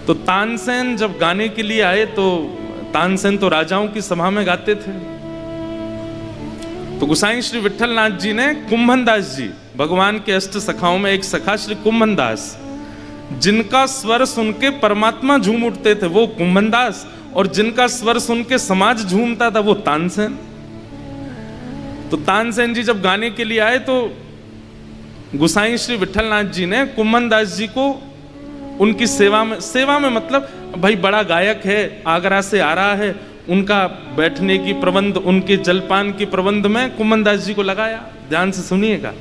तो तानसेन जब गाने के लिए आए तो तानसेन तो राजाओं की सभा में गाते थे। तो गोसाई श्री विठलनाथ जी ने कुंभनदास जी, भगवान के अष्ट सखाओं में एक सखा श्री कुंभनदास, जिनका स्वर सुन के परमात्मा झूम उठते थे वो कुंभनदास, और जिनका स्वर सुन के समाज झूमता था वो तानसेन। तो तानसेन जी जब गाने के लिए आए तो गोसाई श्री विठलनाथ जी ने कुंभनदास जी को उनकी सेवा में मतलब भाई बड़ा गायक है, आगरा से आ रहा है, उनका बैठने की प्रबंध, उनके जलपान की प्रबंध में कुंभनदास जी को लगाया। ध्यान से सुनिएगा,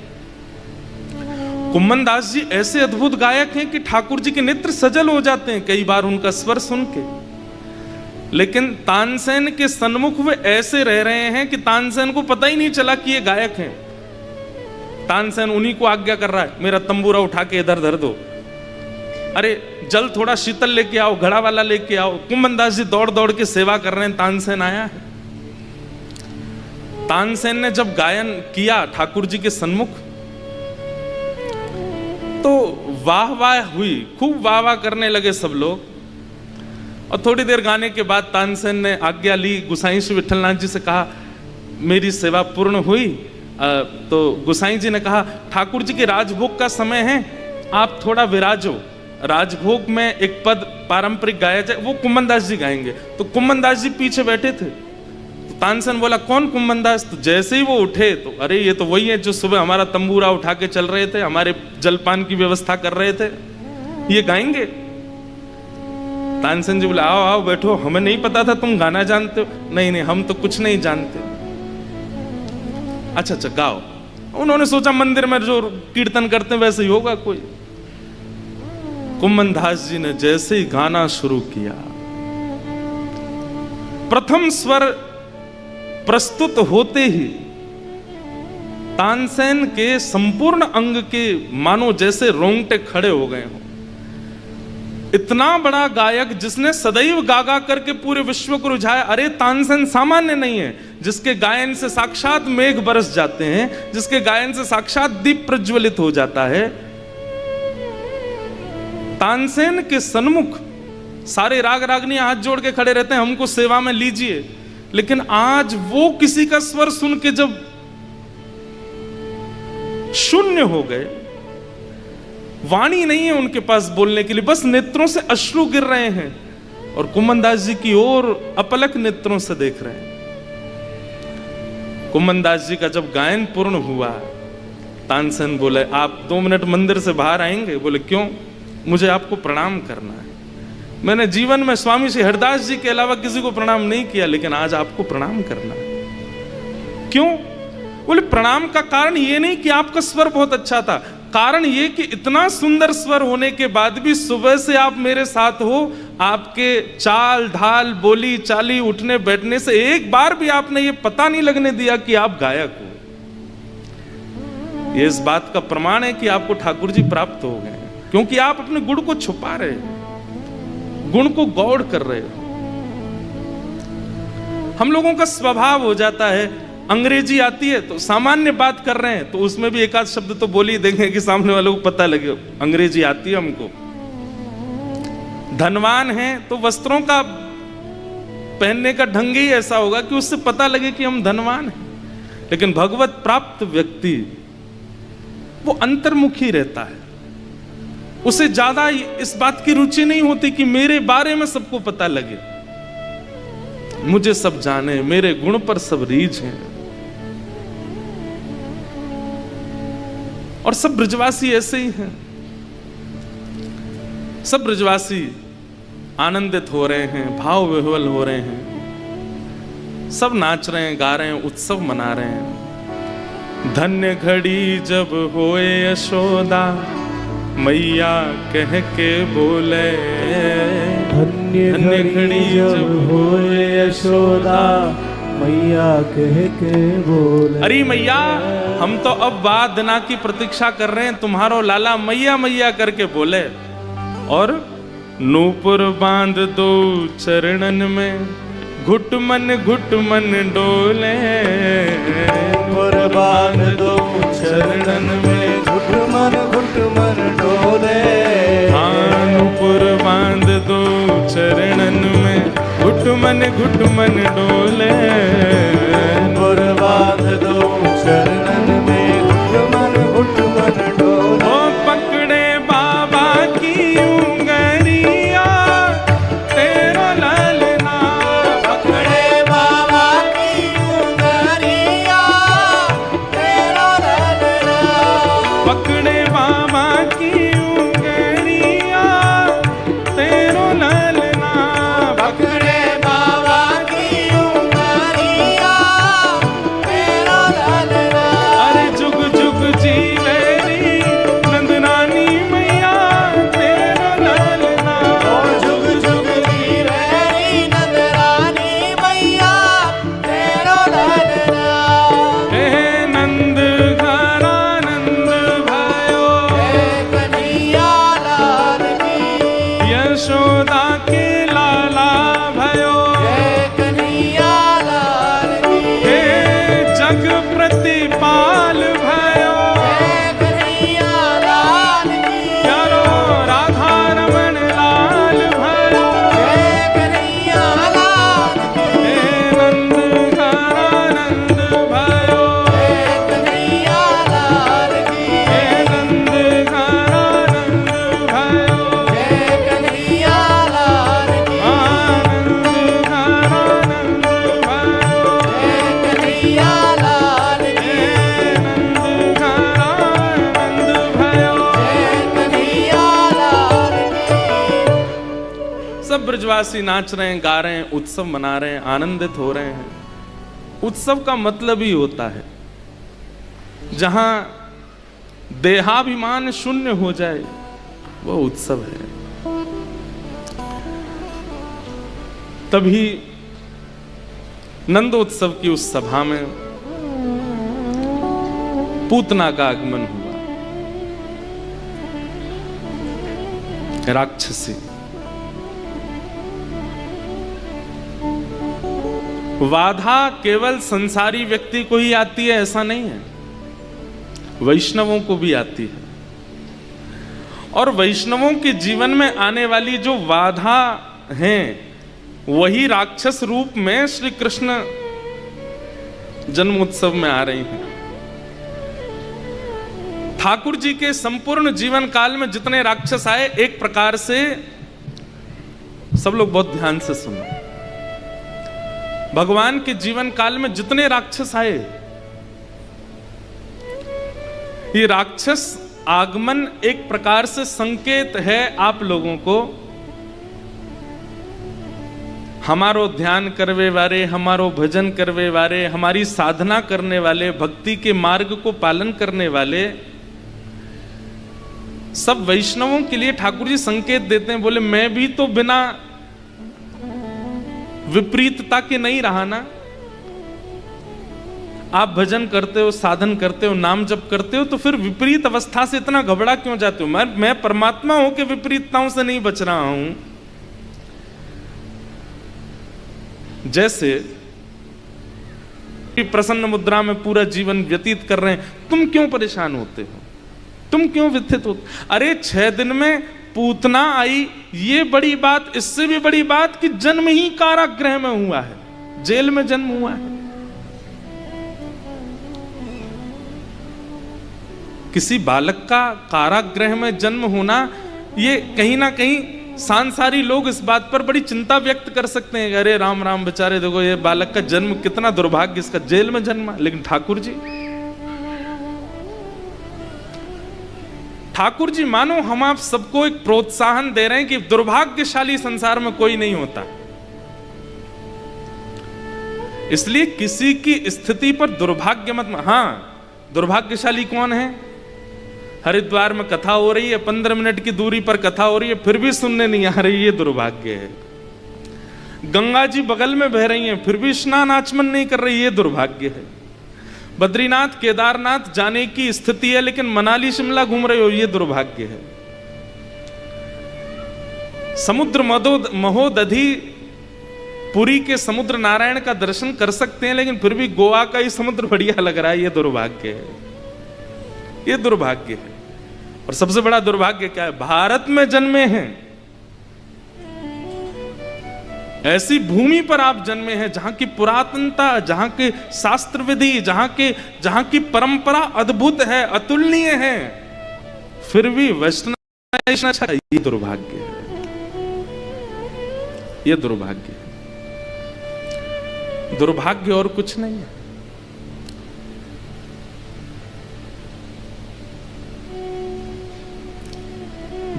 कुंभनदास जी ऐसे अद्भुत गायक हैं कि ठाकुर जी के नेत्र सजल हो जाते हैं कई बार उनका स्वर सुन के। लेकिन तानसेन के सन्मुख वे ऐसे रह रहे हैं कि तानसेन को पता ही नहीं चला कि ये गायक हैं। तानसेन उन्हीं को आज्ञा कर रहा है, मेरा तंबूरा उठा के इधर धर दो, अरे जल थोड़ा शीतल लेके आओ, घड़ा वाला लेके आओ। कुंभनदास जी दौड़ दौड़ के सेवा कर रहे हैं, तानसेन आया है। तानसेन ने जब गायन किया ठाकुर जी के सन्मुख तो वाह वाह हुई, खूब वाह वाह करने लगे सब लोग। और थोड़ी देर गाने के बाद तानसेन ने आज्ञा ली, गोसाई श्री विठलनाथ जी से कहा मेरी सेवा पूर्ण हुई। तो गोसाई जी ने कहा ठाकुर जी के राजभोग का समय है, आप थोड़ा विराजो, राजभोग में एक पद पारंपरिक गाया जाए, वो कुंभनदास जी गाएंगे। तो कुंभनदास जी पीछे बैठे थे। तो तानसेन बोला कौन कुंभनदास? तो जैसे ही वो उठे तो अरे ये तो वही है जो सुबह हमारा तंबूरा उठा के चल रहे थे, हमारे जलपान की व्यवस्था कर रहे थे, ये गाएंगे। तानसेन जी बोला आओ आओ बैठो, हमें नहीं पता था तुम गाना जानते हो। नहीं नहीं हम तो कुछ नहीं जानते। अच्छा अच्छा गाओ। उन्होंने सोचा मंदिर में जो कीर्तन करते हैं वैसे ही होगा कोई। कुंभनदास जी ने जैसे ही गाना शुरू किया, प्रथम स्वर प्रस्तुत होते ही तानसेन के संपूर्ण अंग के मानो जैसे रोंगटे खड़े हो गए हों। इतना बड़ा गायक जिसने सदैव गागा करके पूरे विश्व को रुझाया। अरे तानसेन सामान्य नहीं है, जिसके गायन से साक्षात मेघ बरस जाते हैं, जिसके गायन से साक्षात दीप प्रज्वलित हो जाता है। तानसेन के सन्मुख सारे राग रागनियां हाथ जोड़ के खड़े रहते हैं, हमको सेवा में लीजिए। लेकिन आज वो किसी का स्वर सुन के जब शून्य हो गए, वाणी नहीं है उनके पास बोलने के लिए, बस नेत्रों से अश्रु गिर रहे हैं और कुंभनदास जी की ओर अपलक नेत्रों से देख रहे हैं। कुंभनदास जी का जब गायन पूर्ण हुआ, तानसेन बोले आप 2 मिनट मंदिर से बाहर आएंगे? बोले क्यों? मुझे आपको प्रणाम करना है। मैंने जीवन में स्वामी श्री हरदास जी के अलावा किसी को प्रणाम नहीं किया, लेकिन आज आपको प्रणाम करना है। क्यों? बोले प्रणाम का कारण ये नहीं कि आपका स्वर बहुत अच्छा था, कारण ये कि इतना सुंदर स्वर होने के बाद भी सुबह से आप मेरे साथ हो, आपके चाल ढाल बोली चाली उठने बैठने से एक बार भी आपने ये पता नहीं लगने दिया कि आप गायक हो। ये इस बात का प्रमाण है कि आपको ठाकुर जी प्राप्त हो गए, क्योंकि आप अपने गुण को छुपा रहे हो, गुण को गौड़ कर रहे हो। हम लोगों का स्वभाव हो जाता है, अंग्रेजी आती है तो सामान्य बात कर रहे हैं तो उसमें भी एक आध शब्द तो बोल ही देंगे कि सामने वालों को पता लगे अंग्रेजी आती है हमको। धनवान है तो वस्त्रों का पहनने का ढंग ही ऐसा होगा कि उससे पता लगे कि हम धनवान हैं। लेकिन भगवत प्राप्त व्यक्ति वो अंतर्मुखी रहता है, उसे ज्यादा इस बात की रुचि नहीं होती कि मेरे बारे में सबको पता लगे, मुझे सब जाने, मेरे गुण पर सब रीझ हैं। और सब ब्रजवासी ऐसे ही हैं, सब ब्रजवासी आनंदित हो रहे हैं, भाव विह्वल हो रहे हैं, सब नाच रहे हैं, गा रहे हैं, उत्सव मना रहे हैं। धन्य घड़ी जब होए यशोदा मैया कह के बोले, धन्य घड़ी जब होए यशोदा मैया कह के बोले। अरे मैया हम तो अब बाद दिना की प्रतीक्षा कर रहे हैं, तुम्हारो लाला मैया मैया करके बोले। और नूपुर बांध दो चरणन में, घुट मन डोले। नूपुर बांध दो चरणन में, घुट मन डोले। हाँ नूपुर बांध दो घुट मन डोले, मोर बांध दो चरणन में घुट मन डोले। ओ पकड़े बाबा की उंगलिया तेरो ललना, पकड़े बाबा की उंगलिया तेरो ललना, पकड़े बाबा की उंगलिया तेरो ललना, पकड़े बाबा की उंगलिया तेरो ललना। अरे जुग जुग जीवे री नंदनानी मैया तेरो ललना, ओ जुग जुग जीवे री नंदरानी मैया तेरो ललना। हे नंद घरा नंद भयो, हे कन्हैया लाल की, यशोदा के लाला भयो, हे कन्हैया लाल की, हे जग प्रतिपाल भयो, हे कन्हैया लाल की, प्यारो राधा रमण लाल भयो, हे कन्हैया लाल की, हे नंद घरा नंद भयो, हे कन्हैया लाल की, हे नंद घरा नंद भयो, हे कन्हैया लाल की, आनंद घरा नंद भयो, हे कन्हैया लाल की, हे नंद घरा नंद भयो। हे कन्हैया लाल की। सब ब्रजवासी नाच रहे हैं, गा रहे हैं, उत्सव मना रहे हैं, आनंदित हो रहे हैं। उत्सव का मतलब ही होता है जहां देहाभिमान शून्य हो जाए, वो उत्सव है। तभी नंदोत्सव की उस सभा में पूतना का आगमन हुआ, राक्षसी। बाधा केवल संसारी व्यक्ति को ही आती है ऐसा नहीं है, वैष्णवों को भी आती है। और वैष्णवों के जीवन में आने वाली जो बाधा हैं, वही राक्षस रूप में श्री कृष्ण जन्मोत्सव में आ रही हैं। ठाकुर जी के संपूर्ण जीवन काल में जितने राक्षस आए, एक प्रकार से सब लोग बहुत ध्यान से सुनो, भगवान के जीवन काल में जितने राक्षस आए, ये राक्षस आगमन एक प्रकार से संकेत है आप लोगों को, हमारो ध्यान करवे वाले, हमारो भजन करवे वाले, हमारी साधना करने वाले, भक्ति के मार्ग को पालन करने वाले सब वैष्णवों के लिए ठाकुर जी संकेत देते हैं। बोले मैं भी तो बिना विपरीतता के नहीं रहा ना। आप भजन करते हो, साधन करते हो, नाम जप करते हो, तो फिर विपरीत अवस्था से इतना घबरा क्यों जाते हो? मैं परमात्मा हूं कि विपरीतताओं से नहीं बच रहा हूं। जैसे प्रसन्न मुद्रा में पूरा जीवन व्यतीत कर रहे हैं, तुम क्यों परेशान होते हो? तुम क्यों व्यथित होते? अरे 6 दिन में पूतना आई, ये बड़ी बात। इससे भी बड़ी बात कि जन्म ही कारागृह में हुआ है, जेल में जन्म हुआ है। किसी बालक का कारागृह में जन्म होना, ये कहीं ना कहीं सांसारी लोग इस बात पर बड़ी चिंता व्यक्त कर सकते हैं, अरे राम राम बेचारे, देखो ये बालक का जन्म कितना दुर्भाग्य, इसका जेल में जन्मा। लेकिन ठाकुर जी मानो हम आप सबको एक प्रोत्साहन दे रहे हैं कि दुर्भाग्यशाली संसार में कोई नहीं होता। इसलिए किसी की स्थिति पर दुर्भाग्य मत। हाँ, दुर्भाग्यशाली कौन है? हरिद्वार में कथा हो रही है, 15 मिनट की दूरी पर कथा हो रही है, फिर भी सुनने नहीं आ रही, ये दुर्भाग्य है। गंगा जी बगल में बह रही हैं, फिर भी स्नान आचमन नहीं कर रही, ये दुर्भाग्य है। बद्रीनाथ केदारनाथ जाने की स्थिति है, लेकिन मनाली शिमला घूम रहे हो, ये दुर्भाग्य है। समुद्र महोदधि पुरी के समुद्र नारायण का दर्शन कर सकते हैं, लेकिन फिर भी गोवा का ही समुद्र बढ़िया लग रहा है, ये दुर्भाग्य है। ये दुर्भाग्य है। और सबसे बड़ा दुर्भाग्य क्या है? भारत में जन्मे हैं, ऐसी भूमि पर आप जन्मे हैं जहां की पुरातनता, जहां के शास्त्र विधि, जहां की परंपरा अद्भुत है, अतुलनीय है, फिर भी वैष्णव अच्छा, ये दुर्भाग्य है, ये दुर्भाग्य है। दुर्भाग्य और कुछ नहीं है।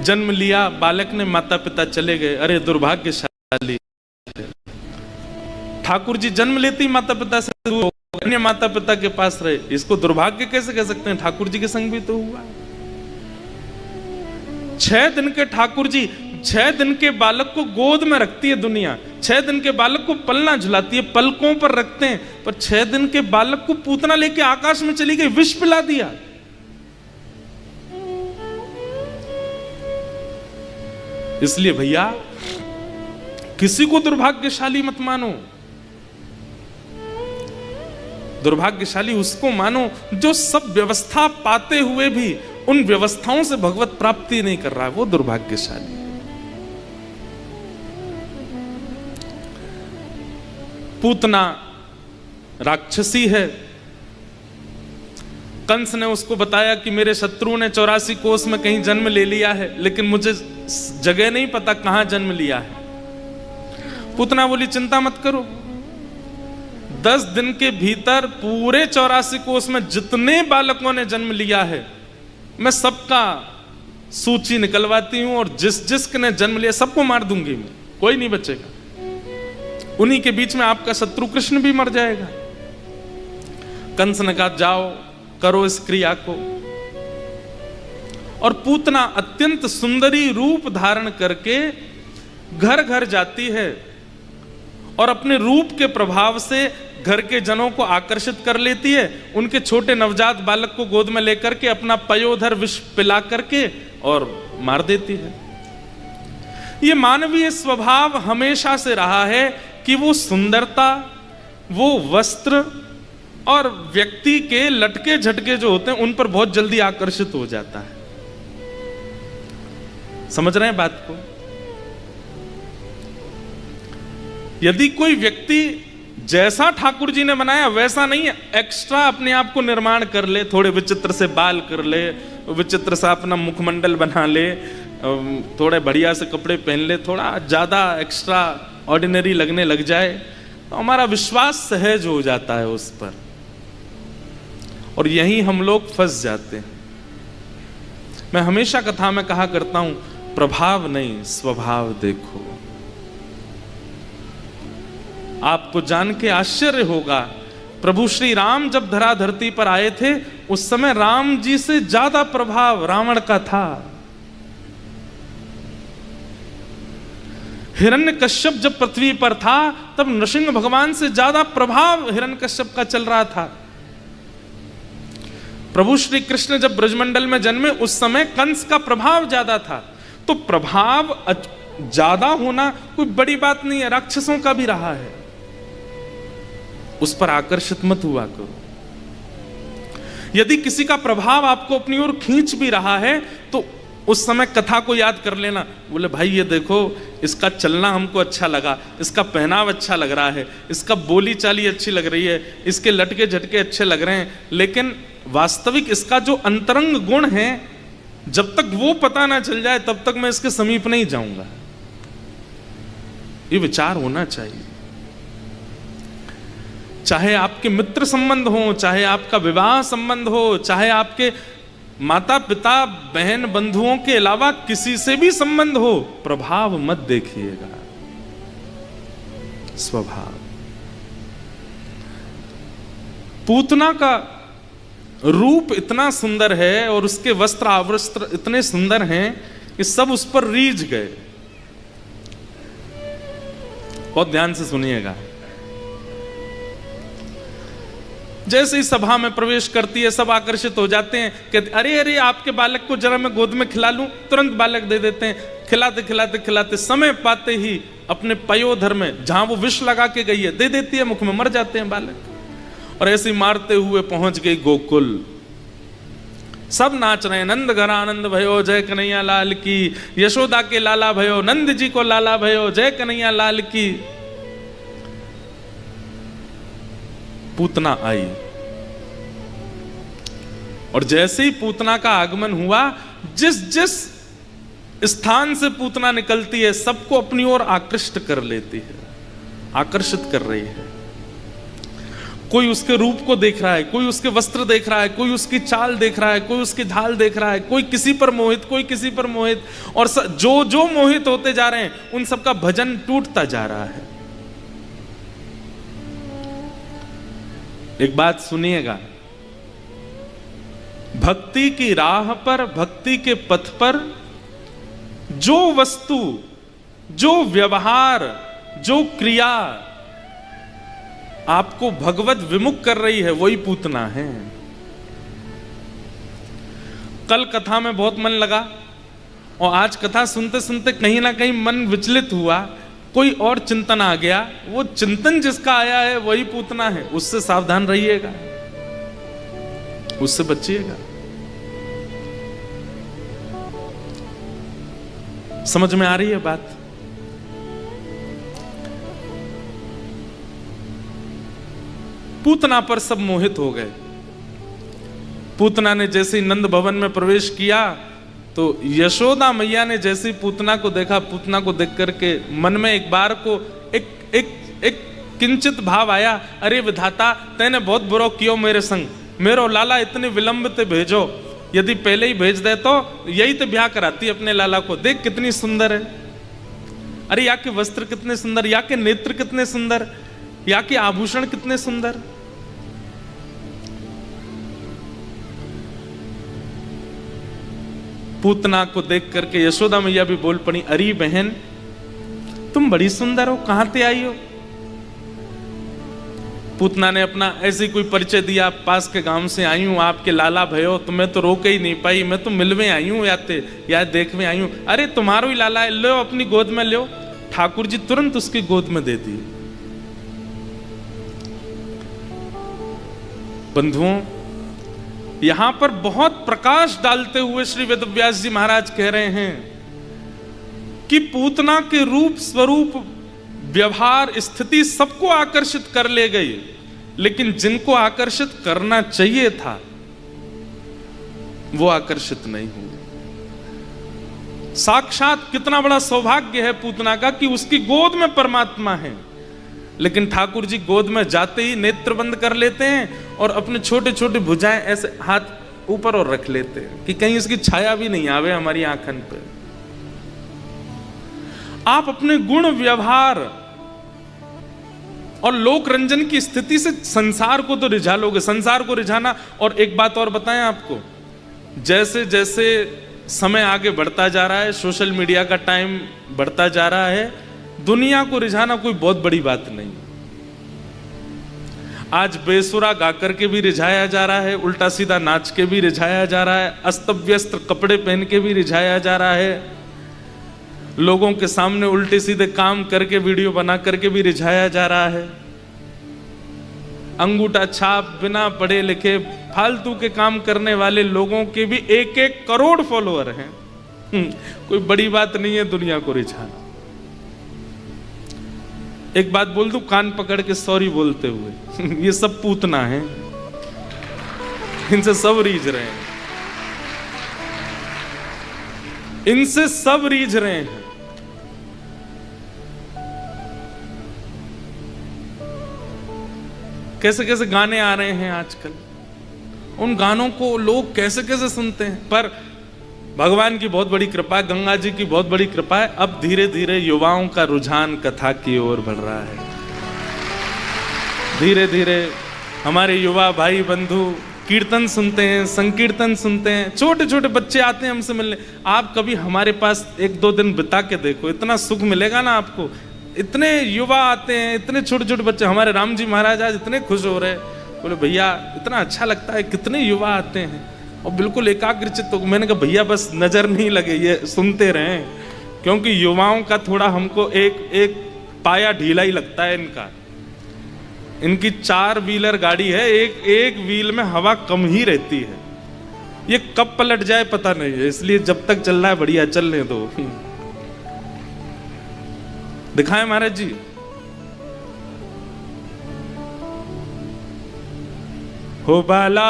जन्म लिया, बालक ने, माता पिता चले गए, अरे दुर्भाग्यशाली। ठाकुर जी जन्म लेते ही माता पिता से दूर हो गए, अन्य माता पिता के पास रहे, इसको दुर्भाग्य कैसे कह सकते हैं? ठाकुर जी के संग भी तो हुआ। 6 दिन के ठाकुर जी 6 दिन के बालक को गोद में रखती है दुनिया, 6 दिन के बालक को पलना झुलाती है, पलकों पर रखते हैं, पर 6 दिन के बालक को पूतना लेके आकाश में चली गई, विष पिला दिया। इसलिए भैया किसी को दुर्भाग्यशाली मत मानो। दुर्भाग्यशाली उसको मानो जो सब व्यवस्था पाते हुए भी उन व्यवस्थाओं से भगवत प्राप्ति नहीं कर रहा है, वो दुर्भाग्यशाली है। पूतना राक्षसी है। कंस ने उसको बताया कि मेरे शत्रु ने 84 कोस में कहीं जन्म ले लिया है, लेकिन मुझे जगह नहीं पता कहां जन्म लिया है। पूतना बोली चिंता मत करो, 10 दिन के भीतर पूरे 84 कोस में जितने बालकों ने जन्म लिया है मैं सबका सूची निकलवाती हूं, और जिस ने जन्म लिया सबको मार दूंगी मैं, कोई नहीं बचेगा। उन्हीं के बीच में आपका शत्रु कृष्ण भी मर जाएगा। कंस ने कहा जाओ करो इस क्रिया को। और पूतना अत्यंत सुंदरी रूप धारण करके घर घर जाती है और अपने रूप के प्रभाव से घर के जनों को आकर्षित कर लेती है। उनके छोटे नवजात बालक को गोद में लेकर के अपना पयोधर विष पिला करके और मार देती है। यह मानवीय स्वभाव हमेशा से रहा है कि वो सुंदरता, वो वस्त्र और व्यक्ति के लटके झटके जो होते हैं उन पर बहुत जल्दी आकर्षित हो जाता है। समझ रहे हैं बात को? यदि कोई व्यक्ति जैसा ठाकुर जी ने बनाया वैसा नहीं है, एक्स्ट्रा अपने आप को निर्माण कर ले, थोड़े विचित्र से बाल कर ले, विचित्र सा अपना मुखमंडल बना ले, थोड़े बढ़िया से कपड़े पहन ले, थोड़ा ज्यादा एक्स्ट्रा ऑर्डिनरी लगने लग जाए, तो हमारा विश्वास सहज हो जाता है उस पर, और यहीं हम लोग फंस जाते हैं। मैं हमेशा कथा में कहा करता हूं, प्रभाव नहीं स्वभाव देखो। आपको जान के आश्चर्य होगा, प्रभु श्री राम जब धरा धरती पर आए थे उस समय राम जी से ज्यादा प्रभाव रावण का था। हिरण्यकश्यप जब पृथ्वी पर था तब नृसिंह भगवान से ज्यादा प्रभाव हिरण्यकश्यप का चल रहा था। प्रभु श्री कृष्ण जब ब्रजमंडल में जन्मे उस समय कंस का प्रभाव ज्यादा था। तो प्रभाव ज्यादा होना कोई बड़ी बात नहीं है, राक्षसों का भी रहा है, उस पर आकर्षित मत हुआ करो। यदि किसी का प्रभाव आपको अपनी ओर खींच भी रहा है तो उस समय कथा को याद कर लेना, बोले भाई ये देखो इसका चलना हमको अच्छा लगा, इसका पहनाव अच्छा लग रहा है, इसका बोली चाली अच्छी लग रही है, इसके लटके झटके अच्छे लग रहे हैं, लेकिन वास्तविक इसका जो अंतरंग गुण है जब तक वो पता ना चल जाए तब तक मैं इसके समीप नहीं जाऊंगा। ये विचार होना चाहिए। चाहे आपके मित्र संबंध हो, चाहे आपका विवाह संबंध हो, चाहे आपके माता पिता बहन बंधुओं के अलावा किसी से भी संबंध हो, प्रभाव मत देखिएगा, स्वभाव। पूतना का रूप इतना सुंदर है और उसके वस्त्र आवस्त्र इतने सुंदर हैं कि सब उस पर रीझ गए। बहुत ध्यान से सुनिएगा। जैसे ही सभा में प्रवेश करती है सब आकर्षित हो जाते हैं, कहते अरे अरे आपके बालक को जरा मैं गोद में खिला लूं, तुरंत बालक दे देते हैं। खिलाते खिलाते खिलाते समय पाते ही अपने पयोधर में जहां वो विष लगा के गई है दे देती है, मुख में मर जाते हैं बालक। और ऐसे मारते हुए पहुंच गई गोकुल। सब नाच रहे हैं, नंद घर आनंद भयो जय कन्हैया लाल की, यशोदा के लाला भयो, नंद जी को लाला भयो जय कन्हैया लाल की। पूतना आई। और जैसे ही पूतना का आगमन हुआ, जिस जिस स्थान से पूतना निकलती है सबको अपनी ओर आकृष्ट कर लेती है, आकर्षित कर रही है। कोई उसके रूप को देख रहा है, कोई उसके वस्त्र देख रहा है, कोई उसकी चाल देख रहा है, कोई उसकी ढाल देख रहा है, कोई किसी पर मोहित, कोई किसी पर मोहित। और जो जो मोहित होते जा रहे हैं उन सबका भजन टूटता जा रहा है। एक बात सुनिएगा, भक्ति की राह पर, भक्ति के पथ पर जो वस्तु, जो व्यवहार, जो क्रिया आपको भगवत विमुख कर रही है वही पूतना है। कल कथा में बहुत मन लगा और आज कथा सुनते सुनते कहीं ना कहीं मन विचलित हुआ, कोई और चिंतन आ गया। वो चिंतन जिसका आया है वही पूतना है, उससे सावधान रहिएगा, उससे बचिएगा। समझ में आ रही है बात? पूतना पर सब मोहित हो गए। पूतना ने जैसे नंद भवन में प्रवेश किया तो यशोदा मैया ने जैसे पूतना को देखा, पूतना को देख करके मन में एक बार को एक किंचित भाव आया, अरे विधाता तैने बहुत बुरा कियो मेरे संग, मेरो लाला इतने विलंब ते भेजो, यदि पहले ही भेज दे तो यही तो ब्याह कराती अपने लाला को। देख कितनी सुंदर है, अरे या के वस्त्र कितने सुंदर, या के नेत्र कितने सुंदर, या के आभूषण कितने सुंदर। पूतना को देख करके यशोदा मैया भी बोल पड़ी, अरे बहन तुम बड़ी सुंदर हो, कहां से आई हो? पूतना ने अपना ऐसे कोई परिचय दिया, पास के गांव से आई हूं, आपके लाला भयो, तुम्हें तो रोक ही नहीं पाई, मैं तो मिलवे आई हूं या देखने आई हूं। अरे तुम्हारो ही लाला है, लो अपनी गोद में लो। ठाकुर जी तुरंत उसकी गोद में दे दिए। बंधुओं, यहां पर बहुत प्रकाश डालते हुए श्री वेदव्यास जी महाराज कह रहे हैं कि पूतना के रूप, स्वरूप, व्यवहार, स्थिति सबको आकर्षित कर ले गई, लेकिन जिनको आकर्षित करना चाहिए था वो आकर्षित नहीं हुए। साक्षात कितना बड़ा सौभाग्य है पूतना का कि उसकी गोद में परमात्मा है, लेकिन ठाकुर जी गोद में जाते ही नेत्र बंद कर लेते हैं और अपने छोटे छोटे भुजाएं ऐसे हाथ ऊपर और रख लेते हैं कि कहीं इसकी छाया भी नहीं आवे हमारी आंखन पे। आप अपने गुण, व्यवहार और लोक रंजन की स्थिति से संसार को तो रिझा लोगे, संसार को रिझाना। और एक बात और बताएं आपको, जैसे जैसे समय आगे बढ़ता जा रहा है, सोशल मीडिया का टाइम बढ़ता जा रहा है, दुनिया को रिझाना कोई बहुत बड़ी बात नहीं। आज बेसुरा गाकर के भी रिझाया जा रहा है, उल्टा सीधा नाच के भी रिझाया जा रहा है, अस्त व्यस्त कपड़े पहन के भी रिझाया जा रहा है, लोगों के सामने उल्टे सीधे काम करके वीडियो बना करके भी रिझाया जा रहा है। अंगूठा छाप, बिना पढ़े लिखे फालतू के काम करने वाले लोगों के भी 1-1 करोड़ फॉलोअर हैं। कोई बड़ी बात नहीं है दुनिया को रिझाना। एक बात बोल दूं कान पकड़ के सॉरी बोलते हुए, ये सब पूतना है, इनसे सब रीझ रहे हैं, इनसे सब रीझ रहे हैं। कैसे कैसे गाने आ रहे हैं आजकल, उन गानों को लोग कैसे कैसे सुनते हैं। पर भगवान की बहुत बड़ी कृपा है, गंगा जी की बहुत बड़ी कृपा है, अब धीरे धीरे युवाओं का रुझान कथा की ओर बढ़ रहा है। धीरे धीरे हमारे युवा भाई बंधु कीर्तन सुनते हैं, संकीर्तन सुनते हैं, छोटे छोटे बच्चे आते हैं हमसे मिलने। आप कभी हमारे पास 1-2 दिन बिता के देखो, इतना सुख मिलेगा ना आपको। इतने युवा आते हैं, इतने छोटे छोटे बच्चे। हमारे राम जी महाराज आज इतने खुश हो रहे, बोले भैया इतना अच्छा लगता है, कितने युवा आते हैं और बिल्कुल एकाग्रचित। तो मैंने कहा भैया बस नजर नहीं लगे, ये सुनते रहें, क्योंकि युवाओं का थोड़ा हमको एक पाया ढीला ही लगता है इनका। इनकी 4 व्हीलर गाड़ी है, एक व्हील में हवा कम ही रहती है, ये कब पलट जाए पता नहीं है। इसलिए जब तक चल रहा है बढ़िया चलने दो। दिखाएं महाराज जी। हो बाला।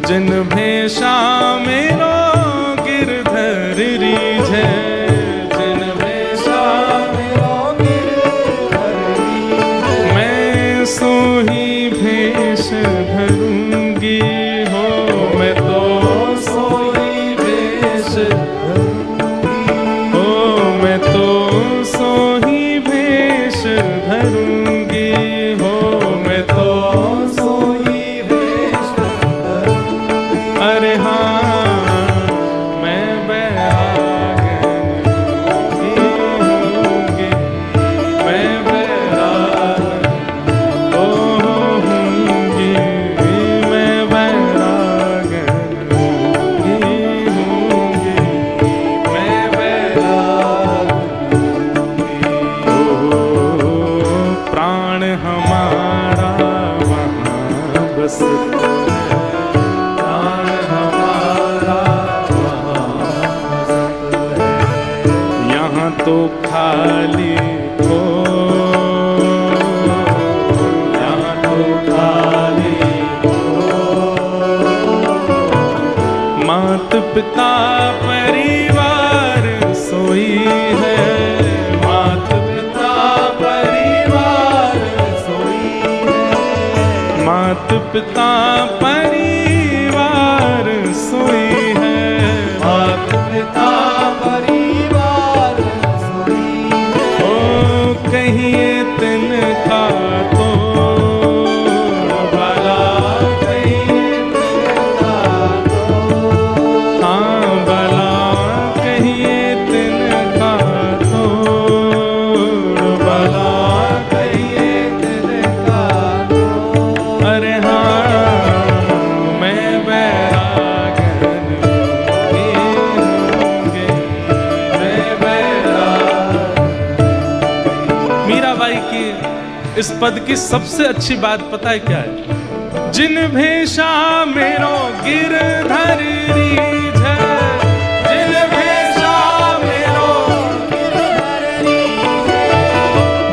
जिन भेषा मेरो गिरधर रीझे, जिन भेषा मेरो गिरधर रीझे, मैं सो ही भेष धरूंगी हो, मैं तो सो ही भेष धरूंगी हो, मैं तो सो ही भेष धरूंगी हो, मैं तो सो ही भेष धरूंगी। अरे हाँ मैं बैरागन ही होंगी, मैं बैरागन होंगी, मैं बैरागन ही होंगी, मैं बैरागन होंगी। प्राण हमारा वहाँ बसता है, प्राण हमारा वहाँ बसता है। यहाँ तो खाली हो, यहाँ तो खाली हो। मात पिता परिवार सोई है, मात पिता परिवार सोई है, मात पिता परिवार सोई है, मात पिता परिवार सोई है। ओ कहिए तिनका तो भला, कहिए तिनका तो, हाँ भला कहिए तिनका तो, भला कहिए तिनका तो। अरे हाँ मैं बैरागन होंगे, मैं बैरागन। मीराबाई की इस पद की सबसे अच्छी बात पता है क्या है? जिन भेषा मेरो गिरधर रीझे, जिन भेषा मेरो गिरधर रीझे,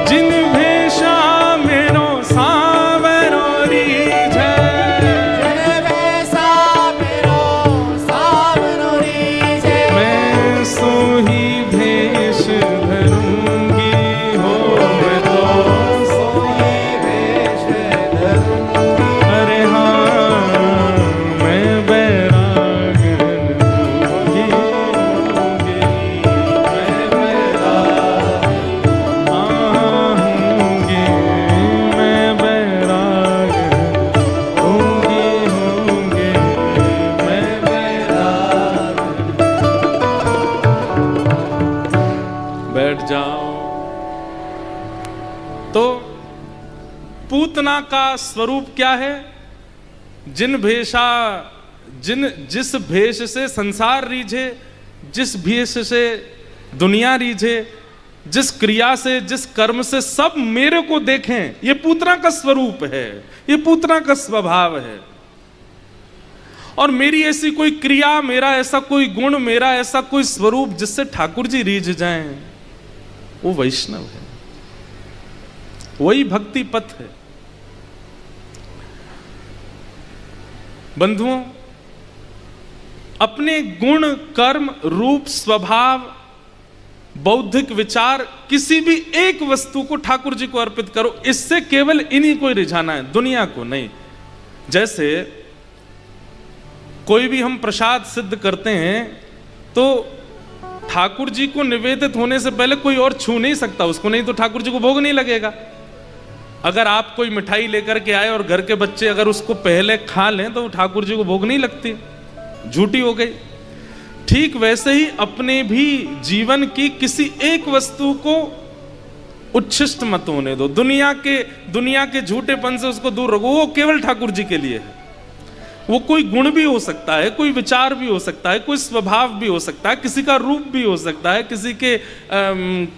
जिन भेषा मेरो सावरो रीझे, जिन भेषा मेरो सावरो रीझे, मैं सो ही भेष धरूंगी हो, मैं तो सो ही भेष धरूंगी। अरे हाँ मैं बैरागन होंगी, होंगी, मैं बैरागन होंगी, मैं बैरागन होंगी, होंगी, मैं बैरागन। बैठ जाओ। तो पूतना का स्वरूप क्या है? जिन भेषा, जिस भेष से संसार रीझे, जिस भेष से दुनिया रीझे, जिस क्रिया से, जिस कर्म से सब मेरे को देखें, ये पूतना का स्वरूप है, ये पूतना का स्वभाव है। और मेरी ऐसी कोई क्रिया, मेरा ऐसा कोई गुण, मेरा ऐसा कोई स्वरूप जिससे ठाकुर जी रीझ जाएं, वो वैष्णव है, वही भक्ति पथ है। बंधुओं, अपने गुण, कर्म, रूप, स्वभाव, बौद्धिक विचार, किसी भी एक वस्तु को ठाकुर जी को अर्पित करो। इससे केवल इन्हीं को रिझाना है, दुनिया को नहीं। जैसे कोई भी हम प्रसाद सिद्ध करते हैं तो ठाकुर जी को निवेदित होने से पहले कोई और छू नहीं सकता उसको, नहीं तो ठाकुर जी को भोग नहीं लगेगा। अगर आप कोई मिठाई लेकर के आए और घर के बच्चे अगर उसको पहले खा लें तो ठाकुर जी को भोग नहीं लगती, झूठी हो गई। ठीक वैसे ही अपने भी जीवन की किसी एक वस्तु को उच्छिष्ट मत होने दो, दुनिया के झूठेपन से उसको दूर रखो। वो केवल ठाकुर जी के लिए है। वो कोई गुण भी हो सकता है, कोई विचार भी हो सकता है, कोई स्वभाव भी हो सकता है, किसी का रूप भी हो सकता है, किसी के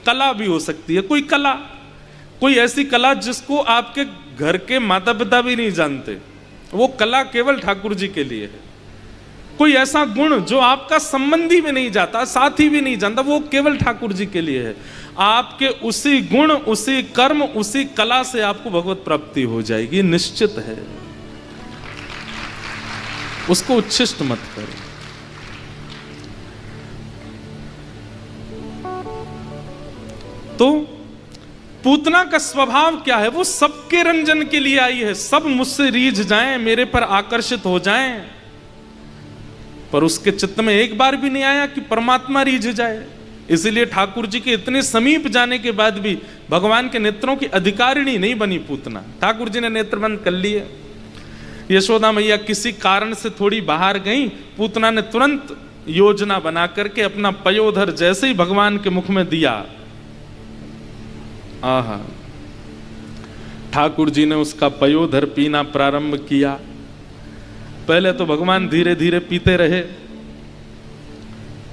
कला भी हो सकती है। कोई ऐसी कला जिसको आपके घर के माता पिता भी नहीं जानते, वो कला केवल ठाकुर जी के लिए है। कोई ऐसा गुण जो आपका संबंधी भी नहीं जाता, साथी भी नहीं जानता, वो केवल ठाकुर जी के लिए है। आपके उसी गुण, उसी कर्म, उसी कला से आपको भगवत प्राप्ति हो जाएगी, निश्चित है। उसको उच्छिष्ट मत करो। तो पूतना का स्वभाव क्या है? वो सबके रंजन के लिए आई है, सब मुझसे रीझ जाएं, मेरे पर आकर्षित हो जाएं। पर उसके चित्त में एक बार भी नहीं आया कि परमात्मा रीझ जाए। इसलिए ठाकुर जी के इतने समीप जाने के बाद भी भगवान के नेत्रों की अधिकारिणी नहीं बनी पूतना। ठाकुर जी ने नेत्र बंद कर लिए। यशोदा मैया किसी कारण से थोड़ी बाहर गई, पूतना ने तुरंत योजना बना करके अपना पयोधर जैसे ही भगवान के मुख में दिया, आहा, ठाकुर जी ने उसका पयोधर पीना प्रारंभ किया। पहले तो भगवान धीरे धीरे पीते रहे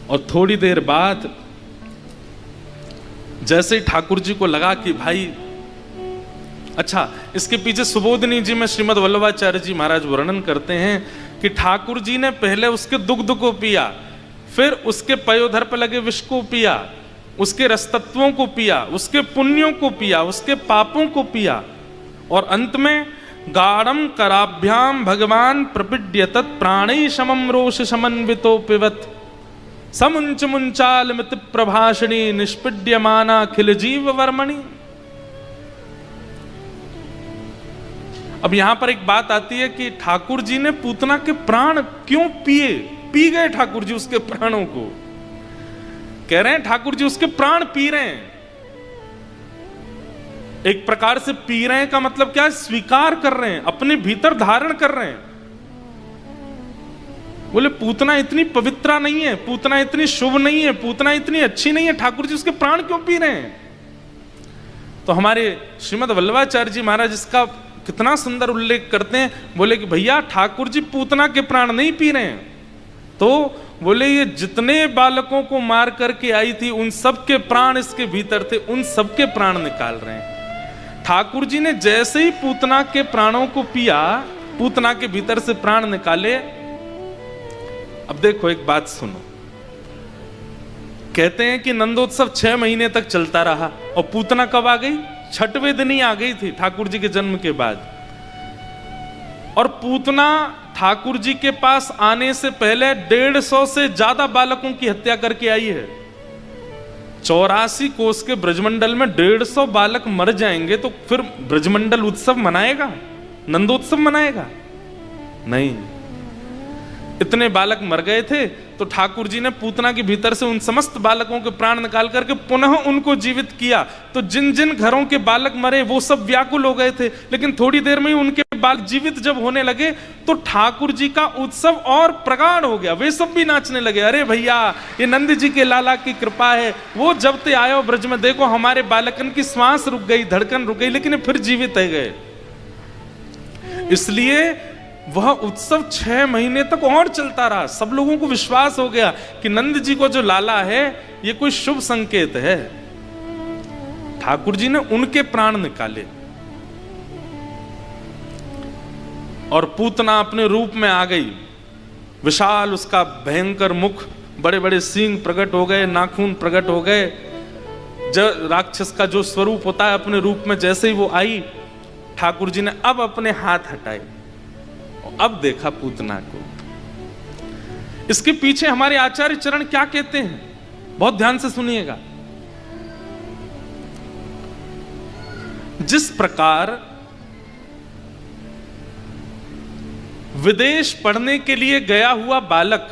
और थोड़ी देर बाद जैसे ही ठाकुर जी को लगा कि भाई, अच्छा, इसके पीछे सुबोधनी जी में श्रीमद् वल्लभाचार्य जी महाराज वर्णन करते हैं कि ठाकुर जी ने पहले उसके दुग्ध को पिया, फिर उसके पयोधर पर लगे विष को पिया, उसके रसतत्वों को पिया, उसके पुण्यों को पिया, उसके पापों को पिया, और अंत में गाढ़म कराभ्याम भगवान प्रपीड्य तत् प्राणै शमं रोष समन्वितो पिबत समुंच मुंचाल मित प्रभाषणी निष्पीड्यमाना अखिल जीव वर्मणि। अब यहां पर एक बात आती है कि ठाकुर जी ने पूतना के प्राण क्यों पिए? पी गए ठाकुर जी उसके प्राणों को। कह रहे हैं ठाकुर जी उसके प्राण पी रहे हैं। एक प्रकार से पी रहे हैं का मतलब क्या है? स्वीकार कर रहे हैं, अपने भीतर धारण कर रहे हैं। बोले पूतना इतनी पवित्रा नहीं है, पूतना इतनी शुभ नहीं है, पूतना इतनी अच्छी नहीं है, ठाकुर जी उसके प्राण क्यों पी रहे हैं? तो हमारे श्रीमद् वल्लभाचार्य जी महाराज इसका कितना सुंदर उल्लेख करते हैं। बोले कि भैया ठाकुर जी पूतना के प्राण नहीं पी रहे हैं, तो बोले ये जितने बालकों को मार करके आई थी उन सब के प्राण इसके भीतर थे, उन सब के प्राण निकाल रहे हैं। ठाकुर जी ने जैसे ही पूतना के प्राणों को पिया, पूतना के भीतर से प्राण निकाले। अब देखो एक बात सुनो, कहते हैं कि नंदोत्सव 6 महीने तक चलता रहा और पूतना कब आ गई? 6वें दिन ही आ गई थी ठाकुर जी के जन्म के बाद। और पूतना ठाकुर जी के पास आने से पहले 150 से ज्यादा बालकों की हत्या करके आई है। 84 कोस के ब्रजमंडल में 150 बालक मर जाएंगे तो फिर ब्रजमंडल उत्सव मनाएगा? नंदोत्सव मनाएगा? नहीं। इतने बालक मर गए थे तो ठाकुर जी ने पूतना के भीतर से उन समस्त बालकों के प्राण निकाल करके पुनः उनको जीवित किया। तो जिन जिन घरों के बालक मरे वो सब व्याकुल हो गए थे, लेकिन थोड़ी देर में ही उनके बालक जीवित जब होने लगे तो ठाकुर जी का उत्सव और प्रगाढ़ हो गया। वे सब भी नाचने लगे, अरे भैया ये नंद जी के लाला की कृपा है, वो जब ते आयो ब्रज में, देखो हमारे बालकन की श्वास रुक गई, धड़कन रुक गई, लेकिन फिर जीवित है गए। इसलिए वह उत्सव 6 महीने तक और चलता रहा। सब लोगों को विश्वास हो गया कि नंद जी को जो लाला है ये कोई शुभ संकेत है। ठाकुर जी ने उनके प्राण निकाले और पूतना अपने रूप में आ गई। विशाल उसका भयंकर मुख, बड़े बड़े सींग प्रकट हो गए, नाखून प्रकट हो गए। राक्षस का जो स्वरूप होता है अपने रूप में, जैसे ही वो आई ठाकुर जी ने अब अपने हाथ हटाए, अब देखा पूतना को। इसके पीछे हमारे आचार्य चरण क्या कहते हैं, बहुत ध्यान से सुनिएगा। जिस प्रकार विदेश पढ़ने के लिए गया हुआ बालक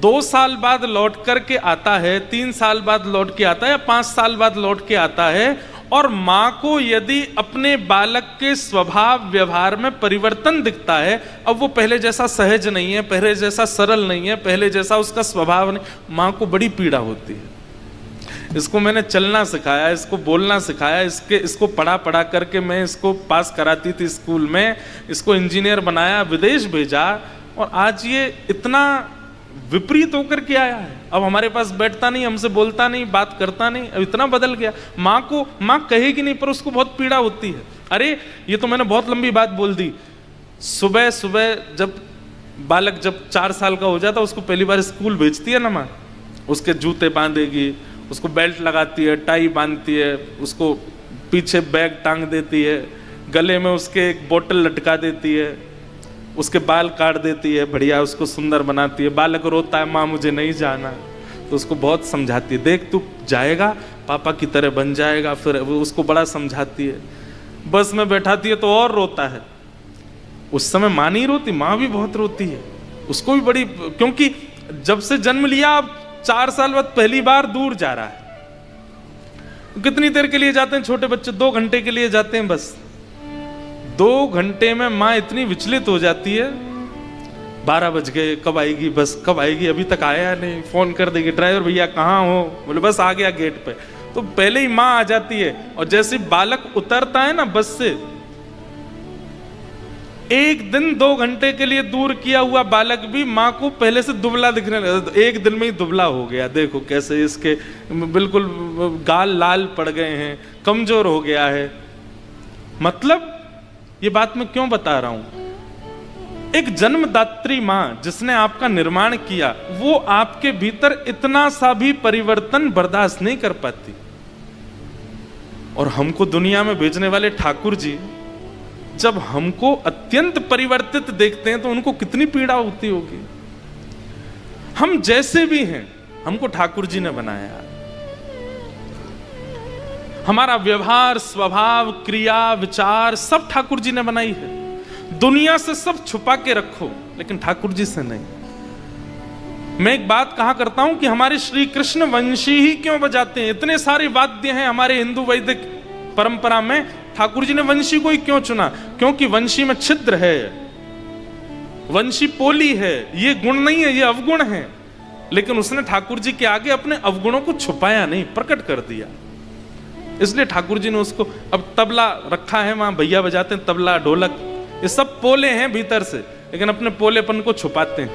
2 साल बाद लौट करके आता है, 3 साल बाद लौट के आता है या 5 साल बाद लौट के आता है, और मां को यदि अपने बालक के स्वभाव व्यवहार में परिवर्तन दिखता है, अब वो पहले जैसा सहज नहीं है, पहले जैसा सरल नहीं है, पहले जैसा उसका स्वभाव नहीं, मां को बड़ी पीड़ा होती है। इसको मैंने चलना सिखाया, इसको बोलना सिखाया, इसको पढ़ा पढ़ा करके मैं इसको पास कराती थी स्कूल में, इसको इंजीनियर बनाया, विदेश भेजा, और आज ये इतना विपरीत होकर के आया है। अब हमारे पास बैठता नहीं, हमसे बोलता नहीं, बात करता नहीं, अब इतना बदल गया। माँ कहेगी नहीं पर उसको बहुत पीड़ा होती है। अरे ये तो मैंने बहुत लंबी बात बोल दी। सुबह सुबह जब बालक 4 साल का हो जाता, उसको पहली बार स्कूल भेजती है ना माँ, उसके जूते बांधेगी, उसको बेल्ट लगाती है, टाई बांधती है, उसको पीछे बैग टांग देती है, गले में उसके एक बोतल लटका देती है, उसके बाल काट देती है, बढ़िया उसको सुंदर बनाती है। बालक रोता है, माँ मुझे नहीं जाना, तो उसको बहुत समझाती है, देख तू जाएगा पापा की तरह बन जाएगा। फिर वो उसको बड़ा समझाती है। बस में बैठाती है तो और रोता है। उस समय माँ नहीं रोती, माँ भी बहुत रोती है, उसको भी बड़ी, क्योंकि जब से जन्म लिया अब 4 साल बाद पहली बार दूर जा रहा है। कितनी देर के लिए जाते हैं छोटे बच्चे? 2 घंटे के लिए जाते हैं बस। 2 घंटे में माँ इतनी विचलित हो जाती है, 12 बज गए, कब आएगी बस, कब आएगी, अभी तक आया नहीं, फोन कर देगी, ड्राइवर भैया कहाँ हो, बोले बस आ गया गेट पे। तो पहले ही माँ आ जाती है, और जैसे बालक उतरता है ना बस से, एक दिन 2 घंटे के लिए दूर किया हुआ बालक भी माँ को पहले से दुबला दिखने लगा। एक दिन में ही दुबला हो गया, देखो कैसे इसके बिल्कुल गाल लाल पड़ गए हैं, कमजोर हो गया है। मतलब ये बात मैं क्यों बता रहा हूं? एक जन्मदात्री मां जिसने आपका निर्माण किया, वो आपके भीतर इतना सा भी परिवर्तन बर्दाश्त नहीं कर पाती। और हमको दुनिया में भेजने वाले ठाकुर जी जब हमको अत्यंत परिवर्तित देखते हैं तो उनको कितनी पीड़ा होती होगी। हम जैसे भी हैं, हमको ठाकुर जी ने बनाया। हमारा व्यवहार, स्वभाव, क्रिया, विचार सब ठाकुर जी ने बनाई है। दुनिया से सब छुपा के रखो, लेकिन ठाकुर जी से नहीं। मैं एक बात कहा करता हूं कि हमारे श्री कृष्ण वंशी ही क्यों बजाते हैं? इतने सारे वाद्य हैं हमारे हिंदू वैदिक परंपरा में, ठाकुर जी ने वंशी को ही क्यों चुना? क्योंकि वंशी में छिद्र है, वंशी पोली है, ये गुण नहीं है, ये अवगुण है। लेकिन उसने ठाकुर जी के आगे अपने अवगुणों को छुपाया नहीं, प्रकट कर दिया। इसलिए ठाकुर जी ने उसको, अब तबला रखा है वहां, भैया बजाते हैं तबला, ढोलक, ये सब पोले हैं भीतर से, लेकिन अपने पोलेपन को छुपाते हैं।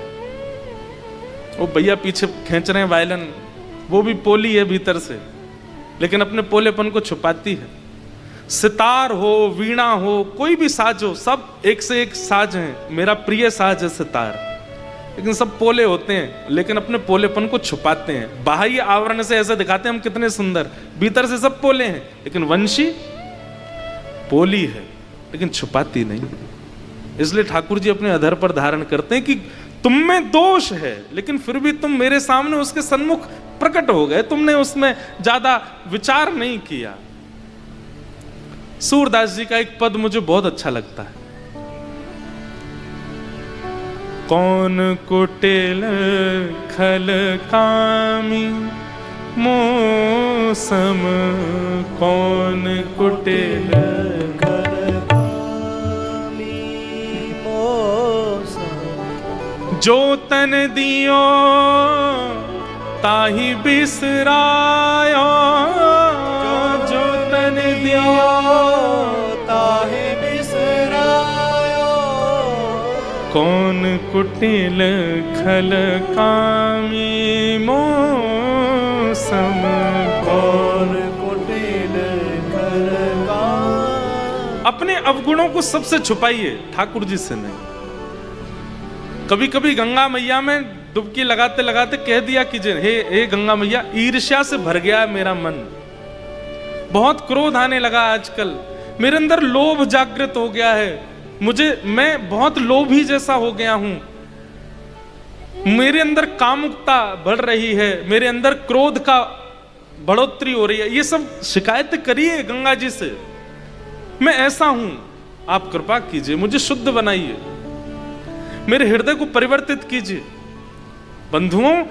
वो भैया पीछे खींच रहे हैं वायलिन, वो भी पोली है भीतर से, लेकिन अपने पोलेपन को छुपाती है। सितार हो, वीणा हो, कोई भी साज हो, सब एक से एक साज हैं। मेरा प्रिय साज है सितार, लेकिन सब पोले होते हैं, लेकिन अपने पोलेपन को छुपाते हैं। बाह्य आवरण से ऐसे दिखाते हैं हम कितने सुंदर, भीतर से सब पोले हैं। लेकिन वंशी पोली है, लेकिन छुपाती नहीं। इसलिए ठाकुर जी अपने अधर पर धारण करते हैं कि तुम में दोष है, लेकिन फिर भी तुम मेरे सामने उसके सन्मुख प्रकट हो गए, तुमने उसमें ज्यादा विचार नहीं किया। सूरदास जी का एक पद मुझे बहुत अच्छा लगता है। कौन कुटिल खल कामी मौसम, कौन कुटिल खल कामी मौसम, जो तन दियो ताहि बिसरायो, जो तन दियो ताहि बिसरायो। कौन कुटिल खल कामी मौसम, कौन कुटिल खल कामी। अपने अवगुणों को सबसे छुपाइए, ठाकुर जी से नहीं। कभी कभी गंगा मैया में डुबकी लगाते लगाते कह दिया कीजिए, हे गंगा मैया, ईर्ष्या से भर गया है मेरा मन, बहुत क्रोध आने लगा आजकल, मेरे अंदर लोभ जागृत हो गया है, मैं बहुत लोभी जैसा हो गया हूं, मेरे अंदर कामुकता बढ़ रही है, मेरे अंदर क्रोध का बढ़ोतरी हो रही है। ये सब शिकायत करिए गंगा जी से, मैं ऐसा हूं, आप कृपा कीजिए, मुझे शुद्ध बनाइए, मेरे हृदय को परिवर्तित कीजिए। बंधुओं,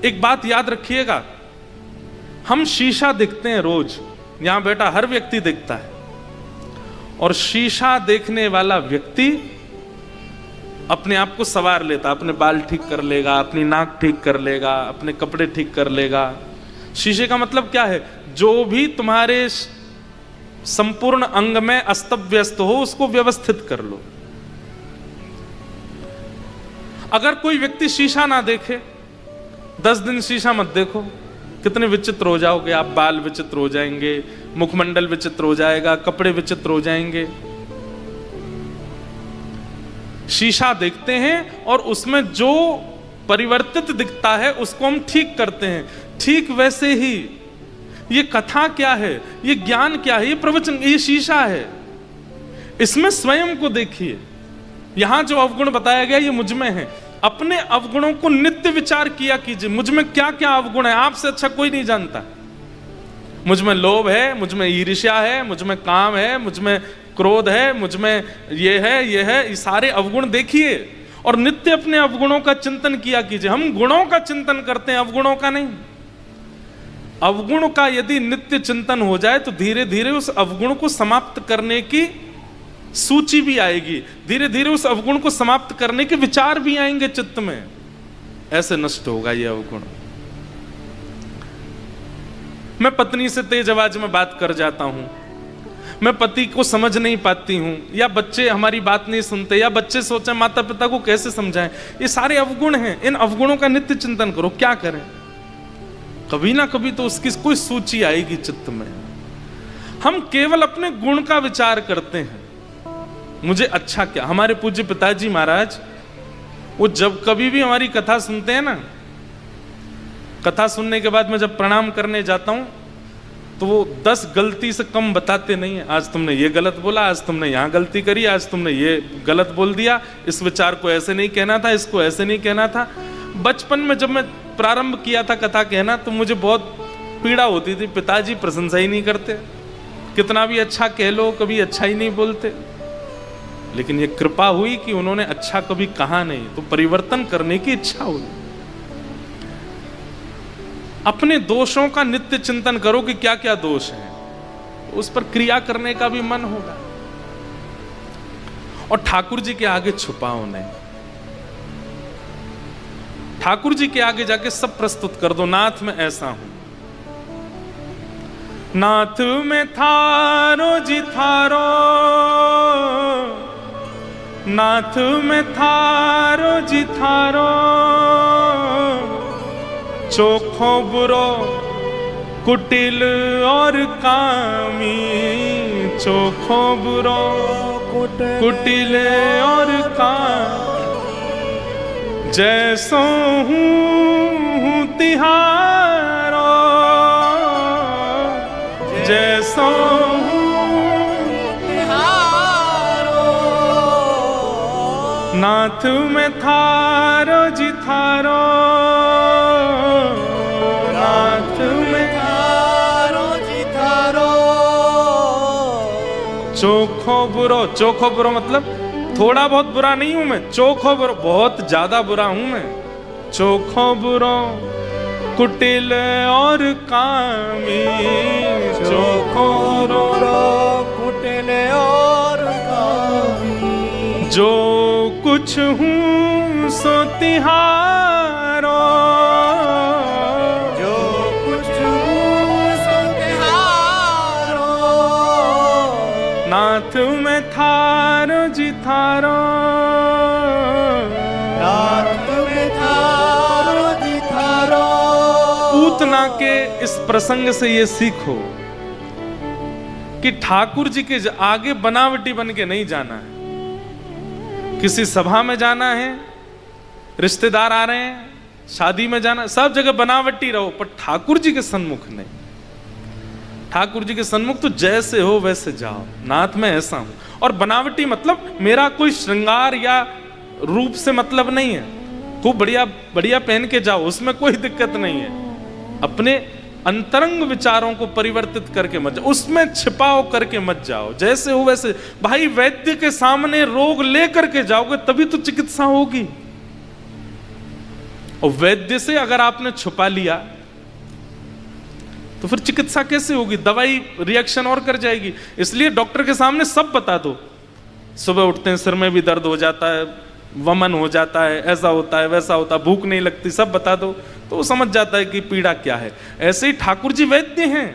एक बात याद रखिएगा, हम शीशा देखते हैं रोज, यहां बैठा हर व्यक्ति देखता है, और शीशा देखने वाला व्यक्ति अपने आप को संवार लेता, अपने बाल ठीक कर लेगा, अपनी नाक ठीक कर लेगा, अपने कपड़े ठीक कर लेगा, शीशे का मतलब क्या है? जो भी तुम्हारे संपूर्ण अंग में अस्त व्यस्त हो उसको व्यवस्थित कर लो। अगर कोई व्यक्ति शीशा ना देखे, 10 दिन शीशा मत देखो, कितने विचित्र हो जाओगे आप। बाल विचित्र हो जाएंगे, मुखमंडल विचित्र हो जाएगा, कपड़े विचित्र हो जाएंगे। शीशा देखते हैं और उसमें जो परिवर्तित दिखता है उसको हम ठीक करते हैं। ठीक वैसे ही ये कथा क्या है, ये ज्ञान क्या है, ये प्रवचन, ये शीशा है। इसमें स्वयं को देखिए। यहां जो अवगुण बताया गया ये मुझ में है। अपने अवगुणों को नित्य विचार किया कीजिए। मुझ में क्या क्या अवगुण है, आपसे अच्छा कोई नहीं जानता। मुझ में लोभ है, मुझ में ईर्ष्या है, मुझ में काम है, मुझ में क्रोध है, मुझ में ये है, ये सारे अवगुण देखिए और नित्य अपने अवगुणों का चिंतन किया कीजिए। हम गुणों का चिंतन करते हैं, अवगुणों का नहीं। अवगुण का यदि नित्य चिंतन हो जाए तो धीरे धीरे उस अवगुण को समाप्त करने की सूची भी आएगी, धीरे धीरे उस अवगुण को समाप्त करने के विचार भी आएंगे चित्त में। ऐसे नष्ट होगा ये अवगुण। मैं पत्नी से तेज आवाज में बात कर जाता हूं, मैं पति को समझ नहीं पाती हूं, या बच्चे हमारी बात नहीं सुनते, या बच्चे सोचे माता पिता को कैसे समझाएं। ये सारे अवगुण हैं। इन अवगुणों का नित्य चिंतन करो। क्या करें? कभी ना कभी तो उसकी कोई सूची आएगी चित्त में। हम केवल अपने गुण का विचार करते हैं, मुझे अच्छा क्या। हमारे पूज्य पिताजी महाराज, वो जब कभी भी हमारी कथा सुनते हैं ना, कथा सुनने के बाद मैं जब प्रणाम करने जाता हूं तो वो 10 गलती से कम बताते नहीं है। आज तुमने ये गलत बोला, आज तुमने यहां गलती करी, आज तुमने ये गलत बोल दिया, इस विचार को ऐसे नहीं कहना था, इसको ऐसे नहीं कहना था। बचपन में जब मैं प्रारंभ किया था कथा कहना तो मुझे बहुत पीड़ा होती थी। पिताजी प्रशंसा ही नहीं करते, कितना भी अच्छा कह लो कभी अच्छा ही नहीं बोलते। लेकिन ये कृपा हुई कि उन्होंने अच्छा कभी कहा नहीं, तो परिवर्तन करने की इच्छा हुई। अपने दोषों का नित्य चिंतन करो कि क्या क्या दोष हैं, उस पर क्रिया करने का भी मन होगा। और ठाकुर जी के आगे छुपाओ नहीं, ठाकुर जी के आगे जाके सब प्रस्तुत कर दो। नाथ मैं ऐसा हूं, नाथ में थारो जी थारो, नाथ में थारो जी थारो, चोखो बुरो कुटिल और कामी, चोखो बुरो कुटिल और कामी, जैसो हूँ तिहारो, जैसो हूँ तिहारो, नाथ में थारो जी थारो, नाथ में थारो जी थारो, चोखो बुरो। चोखो बुरो मतलब थोड़ा बहुत बुरा नहीं हूं मैं, चोखो बुरो बहुत ज्यादा बुरा हूं मैं। चोखो बुरो कुटिल और कामी, चोखो बुरो कुटिल और कामी, जो कुछ हूं सो तिहारो, जो कुछ हूं सो तिहारो, नाथ में थारो जी थारो, नाथ में थारो जी थारो। पूतना के इस प्रसंग से ये सीखो कि ठाकुर जी के आगे बनावटी बन के नहीं जाना है। किसी सभा में जाना है, रिश्तेदार आ रहे हैं, शादी में जाना, सब जगह बनावटी रहो, पर ठाकुर जी के सन्मुख नहीं। ठाकुर जी के सन्मुख तो जैसे हो वैसे जाओ। नाथ में ऐसा हूं। और बनावटी मतलब मेरा कोई श्रृंगार या रूप से मतलब नहीं है। खूब बढ़िया बढ़िया पहन के जाओ, उसमें कोई दिक्कत नहीं है। अपने अंतरंग विचारों को परिवर्तित करके मत जाओ, उसमें छिपाओ करके मत जाओ। जैसे हो वैसे। भाई वैद्य के सामने रोग लेकर के जाओगे तभी तो चिकित्सा होगी। और वैद्य से अगर आपने छुपा लिया तो फिर चिकित्सा कैसे होगी? दवाई रिएक्शन और कर जाएगी। इसलिए डॉक्टर के सामने सब बता दो। सुबह उठते हैं सिर में भी दर्द हो जाता है, वमन हो जाता है, ऐसा होता है, वैसा होता है, भूख नहीं लगती, सब बता दो तो वो समझ जाता है कि पीड़ा क्या है। ऐसे ही ठाकुर जी वैद्य हैं,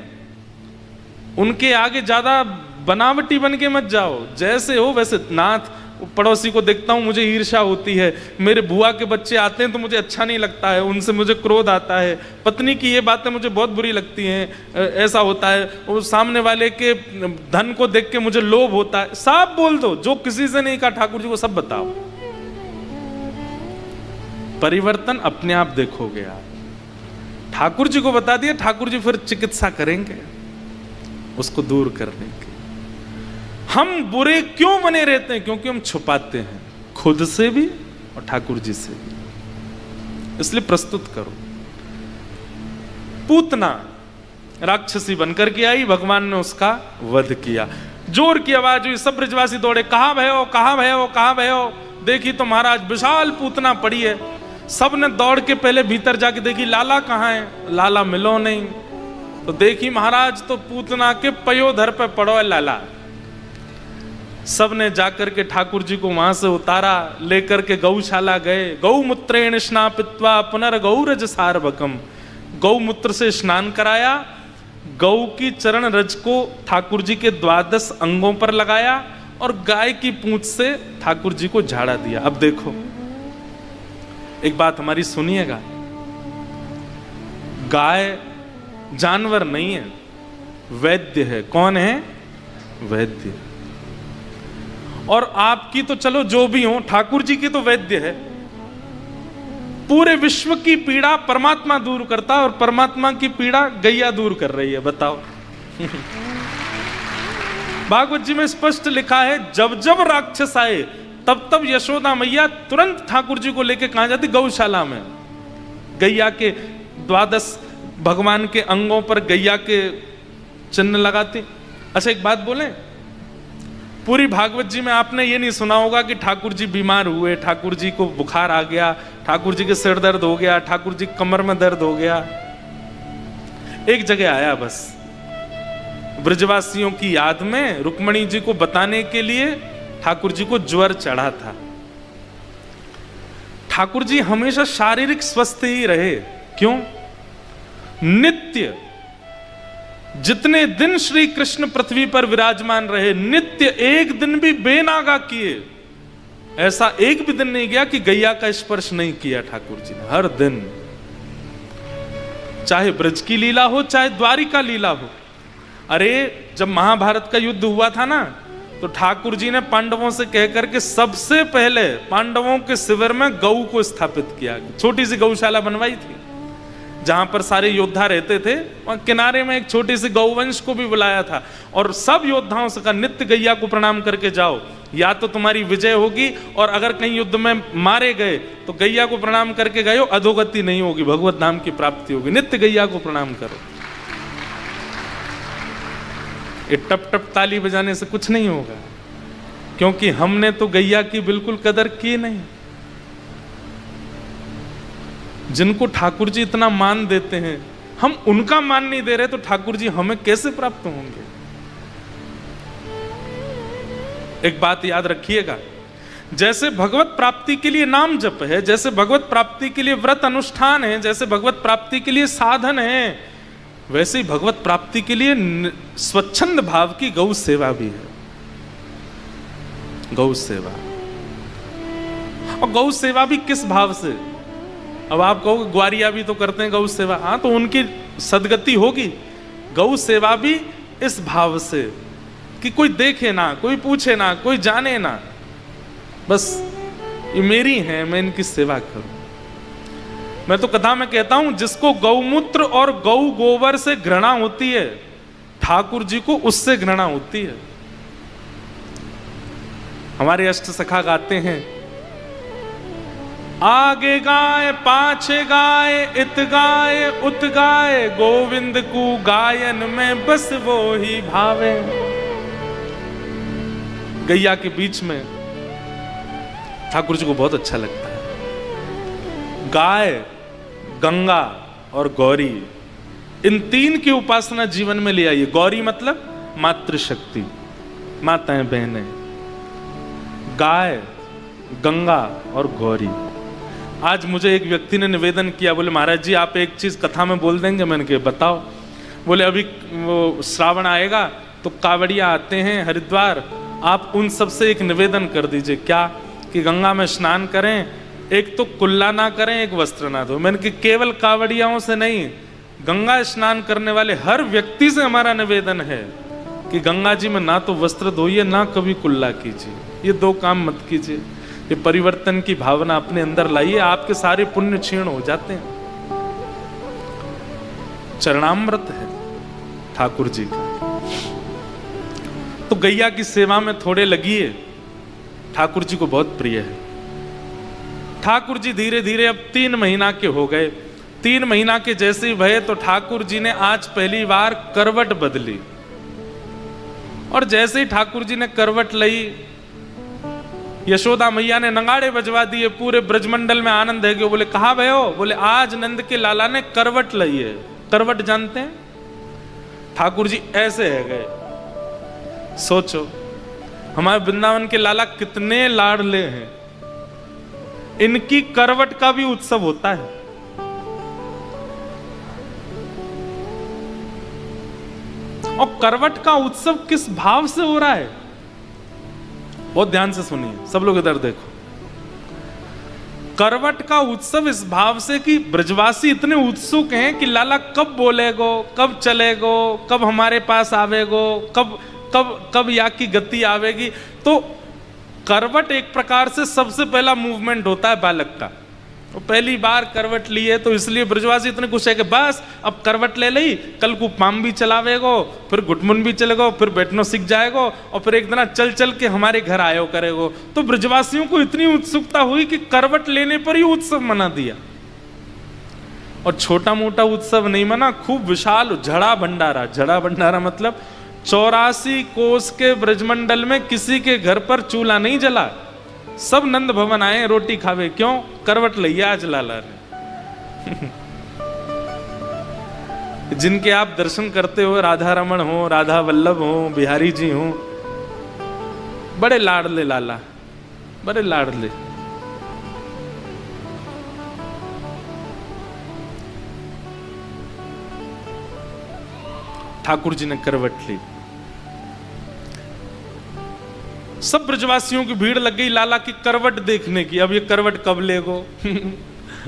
उनके आगे ज्यादा बनावटी बन के मत जाओ, जैसे हो वैसे। नाथ, पड़ोसी को देखता हूं मुझे ईर्ष्या होती है, मेरे बुआ के बच्चे आते हैं तो मुझे अच्छा नहीं लगता है, उनसे मुझे क्रोध आता है, पत्नी की ये बातें मुझे बहुत बुरी लगती हैं, ऐसा होता है, वो सामने वाले के धन को देख के मुझे लोभ होता है। सब बोल दो, जो किसी से नहीं कहा ठाकुर जी को सब बताओ, परिवर्तन अपने आप देखोगे आप। ठाकुर जी को बता दिया, ठाकुर जी फिर चिकित्सा करेंगे उसको दूर करने की। हम बुरे क्यों बने रहते हैं? क्योंकि हम छुपाते हैं खुद से भी और ठाकुर जी से भी। इसलिए प्रस्तुत करो। पूतना राक्षसी बनकर के आई, भगवान ने उसका वध किया। जोर की आवाज हुई, सब ब्रजवासी दौड़े, कहां भय हो, कहां भय हो, कहां भय हो? देखी तो महाराज विशाल पूतना पड़ी है। सब ने दौड़ के पहले भीतर जाके देखी, लाला कहां है? लाला मिलो नहीं। तो देखी महाराज तो पूतना के पयोधर पे पड़ो है लाला। सब ने जाकर के ठाकुर जी को वहां से उतारा, लेकर के गौशाला गए। गौमूत्रेण स्नापित्वा पुनर्गौरज सार्वकम, गौमूत्र से स्नान कराया, गौ की चरण रज को ठाकुर जी के 12 अंगों पर लगाया और गाय की पूंछ से ठाकुर जी को झाड़ा दिया। अब देखो एक बात हमारी सुनिएगा, गाय जानवर नहीं है, वैद्य है। कौन है? वैद्य। और आपकी तो चलो जो भी हो, ठाकुर जी की तो वैद्य है। पूरे विश्व की पीड़ा परमात्मा दूर करता और परमात्मा की पीड़ा गैया दूर कर रही है। बताओ भागवत जी में स्पष्ट लिखा है, जब जब राक्षस आए तब तब यशोदा मैया तुरंत ठाकुर जी को लेके कहां जाती? गौशाला में। गैया के 12 भगवान के अंगों पर गैया के चिन्ह लगाती। अच्छा एक बात बोलें, पूरी भागवत जी में आपने ये नहीं सुना होगा कि ठाकुर जी बीमार हुए, ठाकुर जी को बुखार आ गया, ठाकुर जी के सिर दर्द हो गया, ठाकुर जी कमर में दर्द हो गया। एक जगह आया बस, ब्रजवासियों की याद में रुक्मणी जी को बताने के लिए ठाकुर जी को ज्वर चढ़ा था। ठाकुर जी हमेशा शारीरिक स्वस्थ ही रहे। क्यों? नित्य जितने दिन श्री कृष्ण पृथ्वी पर विराजमान रहे, नित्य एक दिन भी बेनागा किए। ऐसा एक भी दिन नहीं गया कि गैया का स्पर्श नहीं किया ठाकुर जी ने। हर दिन, चाहे ब्रज की लीला हो चाहे द्वारिका लीला हो। अरे जब महाभारत का युद्ध हुआ था ना, तो ठाकुर जी ने पांडवों से कहकर के सबसे पहले पांडवों के शिविर में गौ को स्थापित किया। छोटी सी गौशाला बनवाई थी जहां पर सारे योद्धा रहते थे, वहां किनारे में एक छोटी सी गौवंश को भी बुलाया था और सब योद्धाओं से कहा, नित्य गैया को प्रणाम करके जाओ, या तो तुम्हारी विजय होगी, और अगर कहीं युद्ध में मारे गए तो गैया को प्रणाम करके गए हो, अधोगति नहीं होगी, भगवत नाम की प्राप्ति होगी। नित्य गैया को प्रणाम करो। ये टप टप ताली बजाने से कुछ नहीं होगा, क्योंकि हमने तो गैया की बिल्कुल कदर की नहीं। जिनको ठाकुर जी इतना मान देते हैं, हम उनका मान नहीं दे रहे, तो ठाकुर जी हमें कैसे प्राप्त होंगे? एक बात याद रखिएगा, जैसे भगवत प्राप्ति के लिए नाम जप है, जैसे भगवत प्राप्ति के लिए व्रत अनुष्ठान है, जैसे भगवत प्राप्ति के लिए साधन है, वैसे ही भगवत प्राप्ति के लिए स्वच्छंद भाव की गौ सेवा भी है। गौ सेवा, और गौ सेवा भी किस भाव से? अब आप कहोगे ग्वारिया भी तो करते हैं गौ सेवा, हाँ, तो उनकी सदगति होगी। गौ सेवा भी इस भाव से कि कोई देखे ना, कोई पूछे ना, कोई जाने ना, बस ये मेरी है, मैं इनकी सेवा करूं। मैं तो कथा में कहता हूं, जिसको गौमूत्र और गौ गोबर से घृणा होती है, ठाकुर जी को उससे घृणा होती है। हमारे अष्ट सखा गाते हैं, आगे गाय पाछे गाय, इत गाय उत गाय, गोविंद को गायन में बस वो ही भावे। गैया के बीच में ठाकुर जी को बहुत अच्छा लगता है। गाय, गंगा और गौरी, इन तीन की उपासना जीवन में ले आइए। गौरी मतलब मातृशक्ति, माताएं बहनें। गाय गंगा और गौरी। आज मुझे एक व्यक्ति ने निवेदन किया, बोले महाराज जी आप एक चीज कथा में बोल देंगे। मैंने कहा बताओ। बोले अभी वो श्रावण आएगा तो कावड़िया आते हैं हरिद्वार, आप उन सब से एक निवेदन कर दीजिए क्या कि गंगा में स्नान करें, एक तो कुल्ला ना करें, एक वस्त्र ना धो। मैंने कहा केवल कावड़ियाओं से नहीं, गंगा स्नान करने वाले हर व्यक्ति से हमारा निवेदन है कि गंगा जी में ना तो वस्त्र धोइए ना कभी कुल्ला कीजिए, ये दो काम मत कीजिए। ये परिवर्तन की भावना अपने अंदर लाइए, आपके सारे पुण्य क्षीण हो जाते हैं। चरणामृत है ठाकुर जी का। तो गैया की सेवा में थोड़े लगिए, ठाकुर जी को बहुत प्रिय है। ठाकुर जी धीरे धीरे अब 3 महीना के हो गए। 3 महीना के जैसे ही भये तो ठाकुर जी ने आज पहली बार करवट बदली। और जैसे ही ठाकुर जी ने करवट ली, यशोदा मैया ने नगाड़े बजवा दिए, पूरे ब्रजमंडल में आनंद है। बोले कहा भयो? बोले आज नंद के लाला ने करवट ली है। करवट जानते हैं? ठाकुर जी ऐसे है गए। सोचो हमारे वृंदावन के लाला कितने लाडले हैं, इनकी करवट का भी उत्सव होता है। और करवट का उत्सव किस भाव से हो रहा है, बहुत ध्यान से सुनिए सब लोग, इधर देखो। करवट का उत्सव इस भाव से कि ब्रजवासी इतने उत्सुक हैं कि लाला कब बोलेगो, कब चलेगो, कब हमारे पास आवेगो, कब कब कब या की गति आवेगी। तो करवट एक प्रकार से सबसे पहला मूवमेंट होता है बालक का। वो पहली बार करवट ली है तो इसलिए ब्रजवासी इतने खुश है कि बस अब करवट ले ली, कल को पाम भी चलावेगो, फिर घुटमुन भी चलेगो, फिर बैठना सीख जाएगो, और फिर एक दिन चल चल के हमारे घर आयो करेगो। तो ब्रजवासियों को इतनी उत्सुकता हुई कि करवट लेने पर ही उत्सव मना दिया। और छोटा मोटा उत्सव नहीं मना, खूब विशाल झड़ा भंडारा। झड़ा भंडारा मतलब 84 कोस के ब्रजमंडल में किसी के घर पर चूल्हा नहीं जला, सब नंद भवन आए रोटी खावे। क्यों? करवट लिया आज लाला ने। जिनके आप दर्शन करते हो, राधा रमण हो, राधा वल्लभ हो, बिहारी जी हो, बड़े लाडले लाला, बड़े लाडले। ठाकुर जी ने करवट ली, सब ब्रजवासियों की भीड़ लग गई लाला की करवट देखने की। अब ये करवट कब लेगो?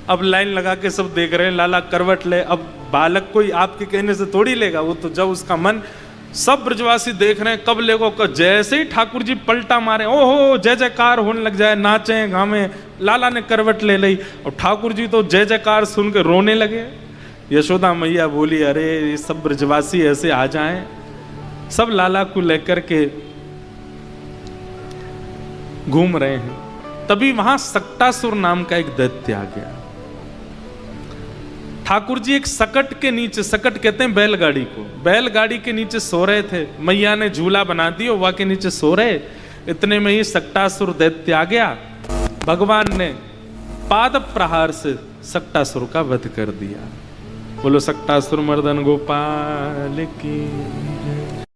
अब लाइन लगा के सब देख रहे हैं लाला करवट ले। अब बालक कोई आपके कहने से थोड़ी लेगा, वो तो जब उसका मन। सब ब्रजवासी देख रहे हैं कब लेगो। जैसे ही ठाकुर जी पलटा मारे, ओहो जय जयकार होने लग जाए, नाचे गावे, लाला ने करवट ले ली। और ठाकुर जी तो जय जयकार सुन के रोने लगे। यशोदा मैया बोली अरे ये सब ब्रजवासी ऐसे आ जाएं। सब लाला को लेकर के घूम रहे हैं। तभी वहां सक्टासुर नाम का एक दैत्य आ गया। ठाकुर जी एक सकट के नीचे, सकट कहते हैं बैलगाड़ी को, बैलगाड़ी के नीचे सो रहे थे। मैया ने झूला बना दिया, वहां के नीचे सो रहे। इतने में ही सक्टासुर दैत्य आ गया। भगवान ने पाद प्रहार से सक्टासुर का वध कर दिया। बोलो सक्टासुर मर्दन गोपाल की।